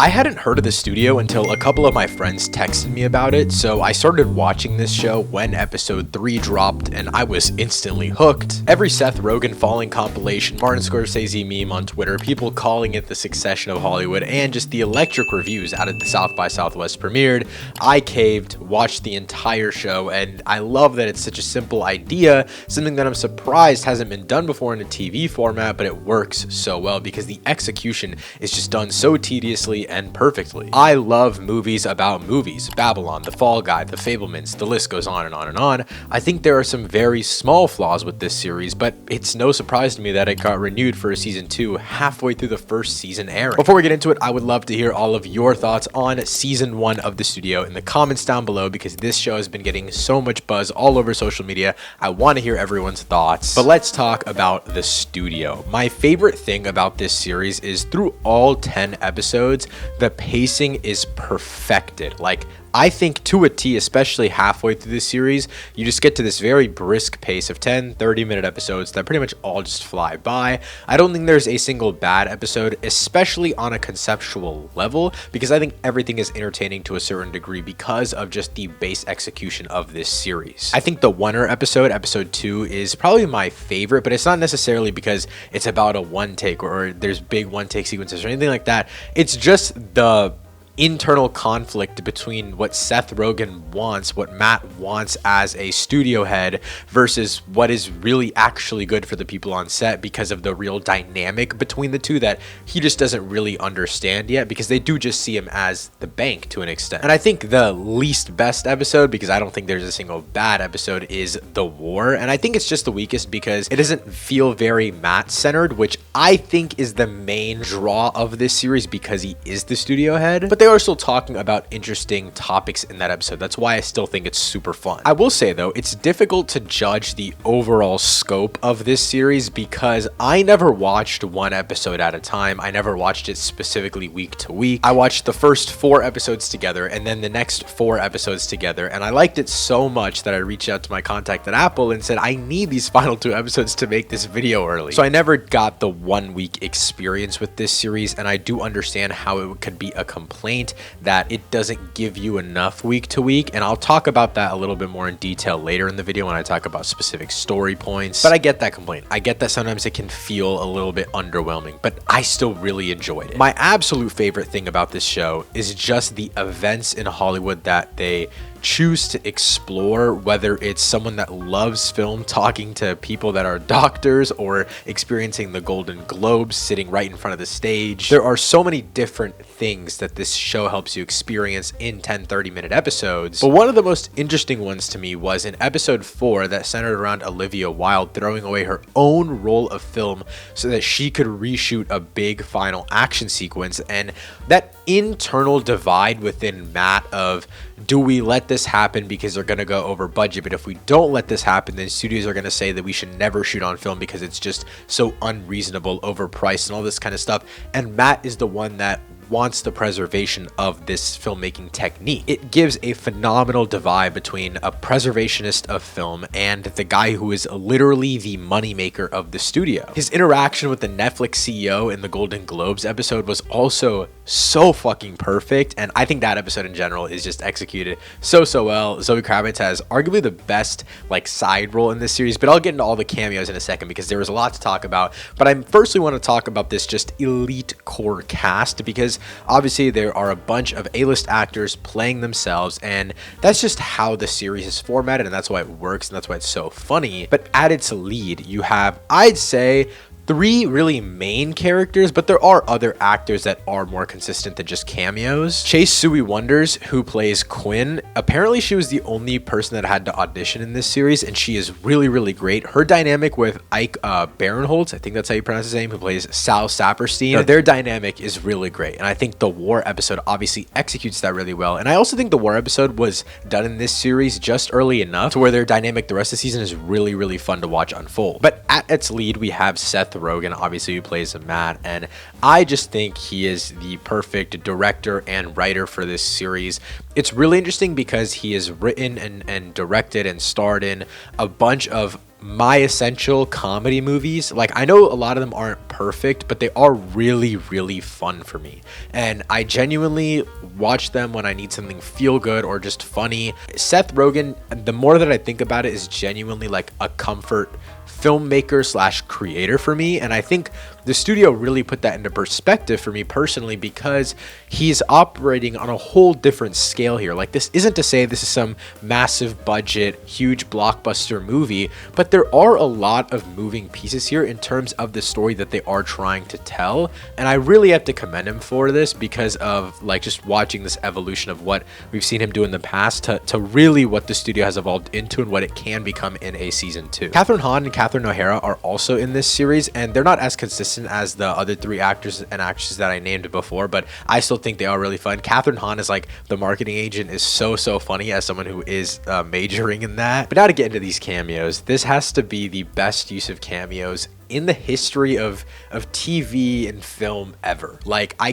I hadn't heard of the studio until a couple of my friends texted me about it, so I started watching this show when episode 3 dropped, and I was instantly hooked. Every Seth Rogen falling compilation, Martin Scorsese meme on Twitter, people calling it the Succession of Hollywood, and just the electric reviews out of the South by Southwest premiered, I caved, watched the entire show, and I love that it's such a simple idea, something that I'm surprised hasn't been done before in a TV format, but it works so well because the execution is just done so tediously and perfectly. I love movies about movies. Babylon, The Fall Guy, The Fabelmans, the list goes on and on and on. I think there are some very small flaws with this series, but it's no surprise to me that it got renewed for a season 2 halfway through the first season airing. Before we get into it, I would love to hear all of your thoughts on season 1 of The Studio in the comments down below because this show has been getting so much buzz all over social media. I want to hear everyone's thoughts. But let's talk about The Studio. My favorite thing about this series is through all 10 episodes, the pacing is perfected. Like, I think to a T, especially halfway through the series, you just get to this very brisk pace of 10, 30-minute episodes that pretty much all just fly by. I don't think there's a single bad episode, especially on a conceptual level, because I think everything is entertaining to a certain degree because of just the base execution of this series. I think the Oneer episode, episode 2, is probably my favorite, but it's not necessarily because it's about a one take or there's big one take sequences or anything like that. It's just the internal conflict between what Seth Rogen wants, what Matt wants as a studio head versus what is really actually good for the people on set because of the real dynamic between the two that he just doesn't really understand yet because they do just see him as the bank to an extent. And I think the least best episode, because I don't think there's a single bad episode, is The War. And I think it's just the weakest because it doesn't feel very Matt centered, which I think is the main draw of this series because he is the studio head. But they are still talking about interesting topics in that episode. That's why I still think it's super fun. I will say though, it's difficult to judge the overall scope of this series because I never watched one episode at a time. I never watched it specifically week to week. I watched the first 4 episodes together and then the next 4 episodes together, and I liked it so much that I reached out to my contact at Apple and said, I need these final 2 episodes to make this video early. So I never got the 1 week experience with this series, and I do understand how it could be a complaint that it doesn't give you enough week to week, and I'll talk about that a little bit more in detail later in the video when I talk about specific story points. But I get that complaint. I get that sometimes it can feel a little bit underwhelming, but I still really enjoyed it. My absolute favorite thing about this show is just the events in Hollywood that they choose to explore, whether it's someone that loves film talking to people that are doctors or experiencing the Golden Globes sitting right in front of the stage. There are so many different things that this show helps you experience in 10 30-minute episodes, but one of the most interesting ones to me was in episode 4 that centered around Olivia Wilde throwing away her own roll of film so that she could reshoot a big final action sequence, and that internal divide within Matt of, do we let this happen because they're going to go over budget, but if we don't let this happen, then studios are going to say that we should never shoot on film because it's just so unreasonable, overpriced, and all this kind of stuff. And Matt is the one that wants the preservation of this filmmaking technique. It gives a phenomenal divide between a preservationist of film and the guy who is literally the moneymaker of the studio. His interaction with the Netflix CEO in the Golden Globes episode was also so fucking perfect, and I think that episode in general is just executed so well. Zoe Kravitz has arguably the best side role in this series, but I'll get into all the cameos in a second because there was a lot to talk about. But I firstly want to talk about this just elite core cast because obviously there are a bunch of A-list actors playing themselves, and that's just how the series is formatted, and that's why it works, and that's why it's so funny. But at its lead, you have, I'd say, 3 really main characters, but there are other actors that are more consistent than just cameos. Chase Sui Wonders, who plays Quinn, apparently she was the only person that had to audition in this series, and she is really great. Her dynamic with Ike Barinholtz, I think that's how you pronounce his name, who plays Sal Saperstein, their dynamic is really great, and I think the War episode obviously executes that really well. And I also think the War episode was done in this series just early enough to where their dynamic the rest of the season is really fun to watch unfold. But at its lead, we have Seth Rogen, obviously, who plays Matt, and I just think he is the perfect director and writer for this series. It's really interesting because he has written and directed and starred in a bunch of my essential comedy movies. Like, I know a lot of them aren't perfect, but they are really, really fun for me. And I genuinely watch them when I need something feel good or just funny. Seth Rogen, the more that I think about it, is genuinely like a comfort filmmaker slash creator for me. And I think the studio really put that into perspective for me personally, because he's operating on a whole different scale here. Like, this isn't to say this is some massive budget, huge blockbuster movie, but there are a lot of moving pieces here in terms of the story that they are trying to tell. And I really have to commend him for this, because of like just watching this evolution of what we've seen him do in the past to really what the studio has evolved into and what it can become in a season 2. Kathryn Hahn and Catherine O'Hara are also in this series, and they're not as consistent as the other 3 actors and actresses that I named before, but I still think they are really fun. Kathryn Hahn is like the marketing agent, is so funny, as someone who is majoring in that. But now to get into these cameos, this has to be the best use of cameos in the history of TV and film ever. Like, I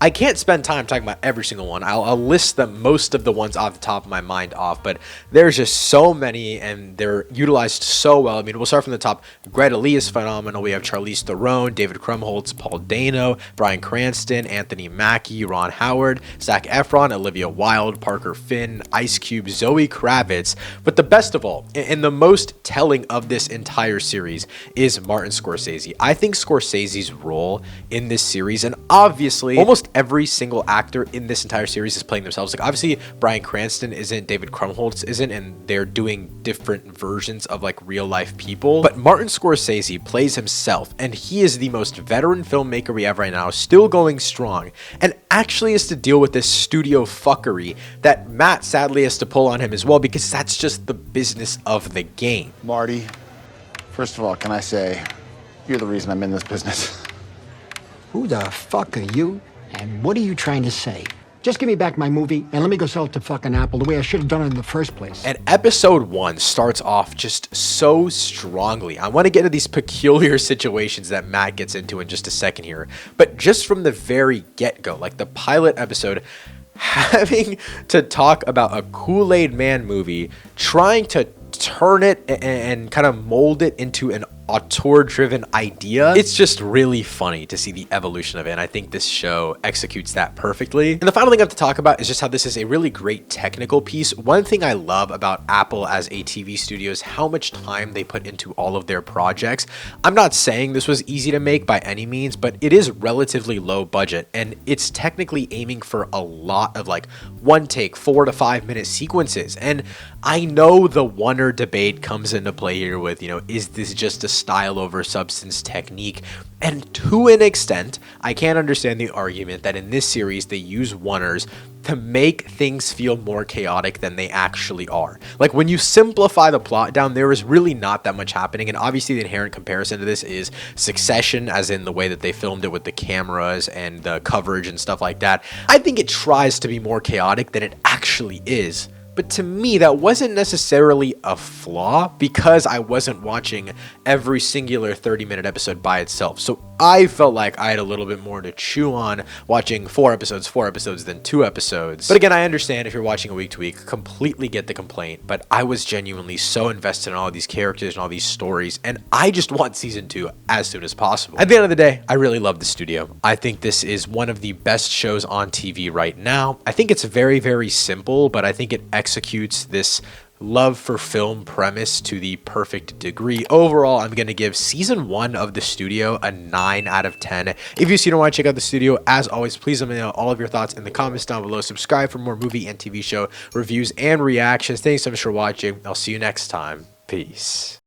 can't spend time talking about every single one. I'll list them, most of the ones off the top of my mind off, but there's just so many and they're utilized so well. I mean, we'll start from the top. Greta Lee is phenomenal. We have Charlize Theron, David Krumholtz, Paul Dano, Bryan Cranston, Anthony Mackie, Ron Howard, Zac Efron, Olivia Wilde, Parker Finn, Ice Cube, Zoe Kravitz. But the best of all, and the most telling of this entire series, is Martin Scorsese. I think Scorsese's role in this series, and obviously almost every single actor in this entire series is playing themselves. Like, obviously Bryan Cranston isn't, David Krumholtz isn't, and they're doing different versions of like real life people. But Martin Scorsese plays himself, and he is the most veteran filmmaker we have right now, still going strong, and actually has to deal with this studio fuckery that Matt sadly has to pull on him as well, because that's just the business of the game. Marty, first of all, can I say, you're the reason I'm in this business. Who the fuck are you? And what are you trying to say? Just give me back my movie and let me go sell it to fucking Apple the way I should have done it in the first place. And episode 1 starts off just so strongly. I want to get into these peculiar situations that Matt gets into in just a second here. But just from the very get-go, like the pilot episode, having to talk about a Kool-Aid Man movie, trying to turn it and kind of mold it into an auteur-driven idea. It's just really funny to see the evolution of it, and I think this show executes that perfectly. And the final thing I have to talk about is just how this is a really great technical piece. One thing I love about Apple as a TV studio is how much time they put into all of their projects. I'm not saying this was easy to make by any means, but it is relatively low budget, and it's technically aiming for a lot of like one take, 4 to 5 minute sequences. And I know the wonder debate comes into play here with, is this just a style over substance technique? And to an extent, I can understand the argument that in this series, they use oneers to make things feel more chaotic than they actually are. Like, when you simplify the plot down, there is really not that much happening. And obviously the inherent comparison to this is Succession, as in the way that they filmed it with the cameras and the coverage and stuff like that. I think it tries to be more chaotic than it actually is. But to me, that wasn't necessarily a flaw, because I wasn't watching every singular 30-minute episode by itself. So I felt like I had a little bit more to chew on watching 4 episodes than 2 episodes. But again, I understand if you're watching a week to week, completely get the complaint, but I was genuinely so invested in all of these characters and all these stories, and I just want season 2 as soon as possible. At the end of the day, I really love the studio. I think this is one of the best shows on TV right now. I think it's very, very simple, but I think it executes this love for film premise to the perfect degree. Overall, I'm going to give season 1 of the studio a 9 out of 10. If you want to check out the studio, as always, please let me know all of your thoughts in the comments down below. Subscribe for more movie and TV show reviews and reactions. Thanks so much for watching. I'll see you next time. Peace.